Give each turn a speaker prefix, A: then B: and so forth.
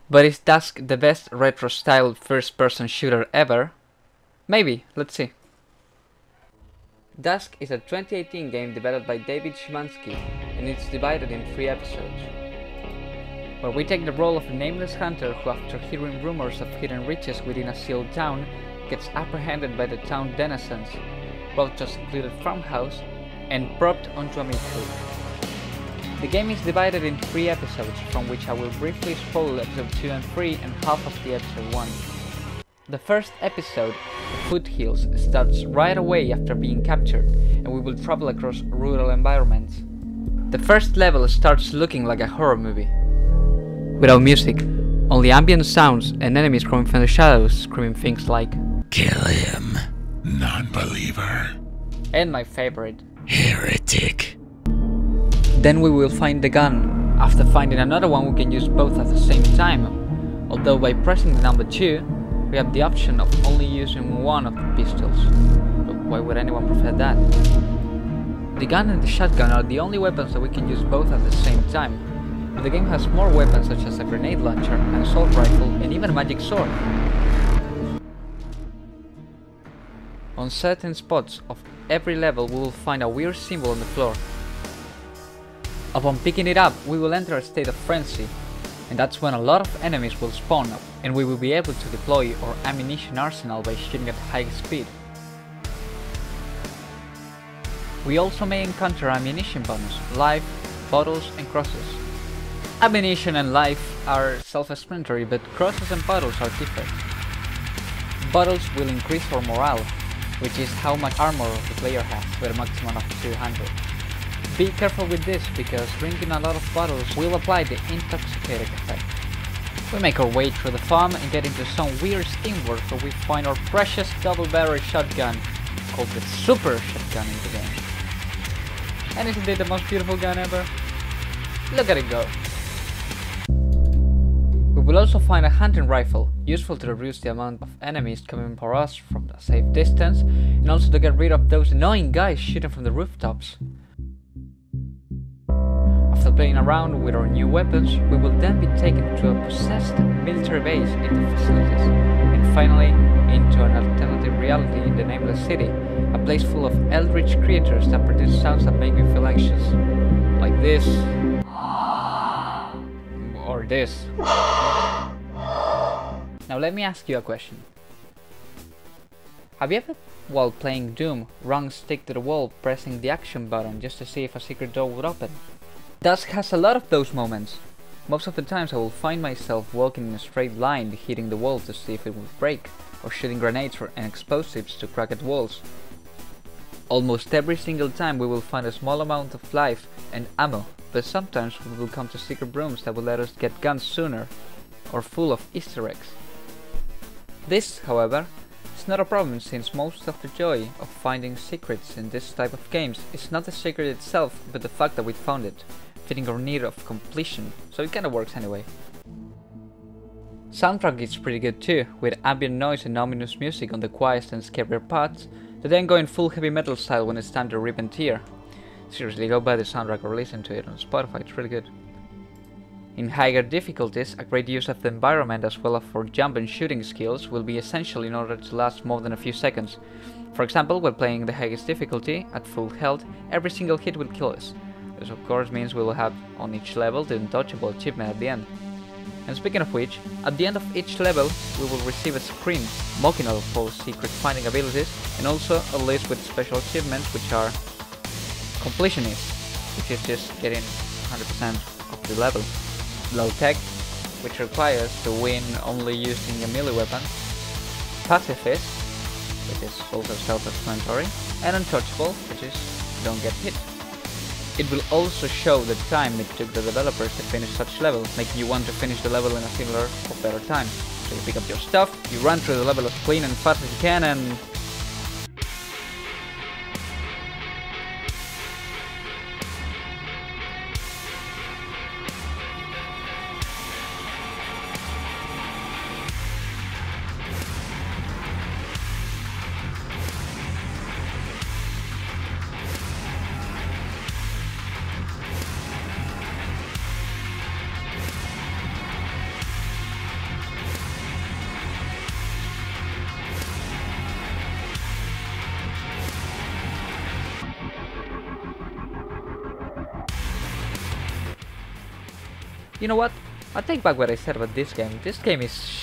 A: But is Dusk the best retro-style first-person shooter ever? Maybe, let's see. Dusk is a 2018 game developed by David Szymanski, and it's divided in 3 episodes, where we take the role of a nameless hunter who, after hearing rumors of hidden riches within a sealed town, gets apprehended by the town denizens, brought to a secluded farmhouse, and propped onto a meat hook. The game is divided in 3 episodes, from which I will briefly spoil episode 2 and 3 and half of the episode 1. The first episode, The Foothills, starts right away after being captured, and we will travel across rural environments. The first level starts looking like a horror movie. Without music, only ambient sounds and enemies coming from the shadows screaming things like
B: "Kill him, non-believer."
A: And my favorite,
B: "Heretic."
A: Then we will find the gun. After finding another one, we can use both at the same time, although by pressing the number 2, we have the option of only using one of the pistols. But why would anyone prefer that? The gun and the shotgun are the only weapons that we can use both at the same time, but the game has more weapons such as a grenade launcher, an assault rifle, and even a magic sword. On certain spots of every level we will find a weird symbol on the floor. Upon picking it up, we will enter a state of frenzy, and that's when a lot of enemies will spawn up, and we will be able to deploy our ammunition arsenal by shooting at high speed. We also may encounter ammunition bonus, life, bottles and crosses. Ammunition and life are self-explanatory, but crosses and bottles are different. Bottles will increase our morale, which is how much armor the player has, with a maximum of 200. Be careful with this, because drinking a lot of bottles will apply the intoxicating effect. We make our way through the farm and get into some weird steamwork where we find our precious double-barrel shotgun, called the Super Shotgun in the game. And isn't it the most beautiful gun ever? Look at it go! We will also find a hunting rifle, useful to reduce the amount of enemies coming for us from a safe distance, and also to get rid of those annoying guys shooting from the rooftops. After playing around with our new weapons, we will then be taken to a possessed military base in the facilities, and finally into an alternative reality in the Nameless City, a place full of eldritch creatures that produce sounds that make me feel anxious. Like this. Or this. Now let me ask you a question. Have you ever, while playing Doom, wrong stick to the wall pressing the action button just to see if a secret door would open? Dusk has a lot of those moments. Most of the times I will find myself walking in a straight line hitting the wall to see if it will break, or shooting grenades and explosives to crack at walls. Almost every single time we will find a small amount of life and ammo, but sometimes we will come to secret rooms that will let us get guns sooner, or full of Easter eggs. This, however, is not a problem, since most of the joy of finding secrets in this type of games is not the secret itself, but the fact that we found it, fitting our need of completion, so it kinda works anyway. Soundtrack is pretty good too, with ambient noise and ominous music on the quietest and scarier parts, that then go in full heavy metal style when it's time to rip and tear. Seriously, go buy the soundtrack or listen to it on Spotify, it's really good. In higher difficulties, a great use of the environment as well as for jump and shooting skills will be essential in order to last more than a few seconds. For example, while playing the highest difficulty, at full health, every single hit will kill us. This of course means we will have on each level the untouchable achievement at the end. And speaking of which, at the end of each level we will receive a screen mocking all of our secret finding abilities, and also a list with special achievements which are Completionist, which is just getting 100% of the level. Low Tech, which requires to win only using a melee weapon. Pacifist, which is also self-explanatory. And Untouchable, which is don't get hit. It will also show the time it took the developers to finish such level, making you want to finish the level in a similar or better time. So you pick up your stuff, you run through the level as clean and fast as you can, and You know what? I take back what I said about this game. This game is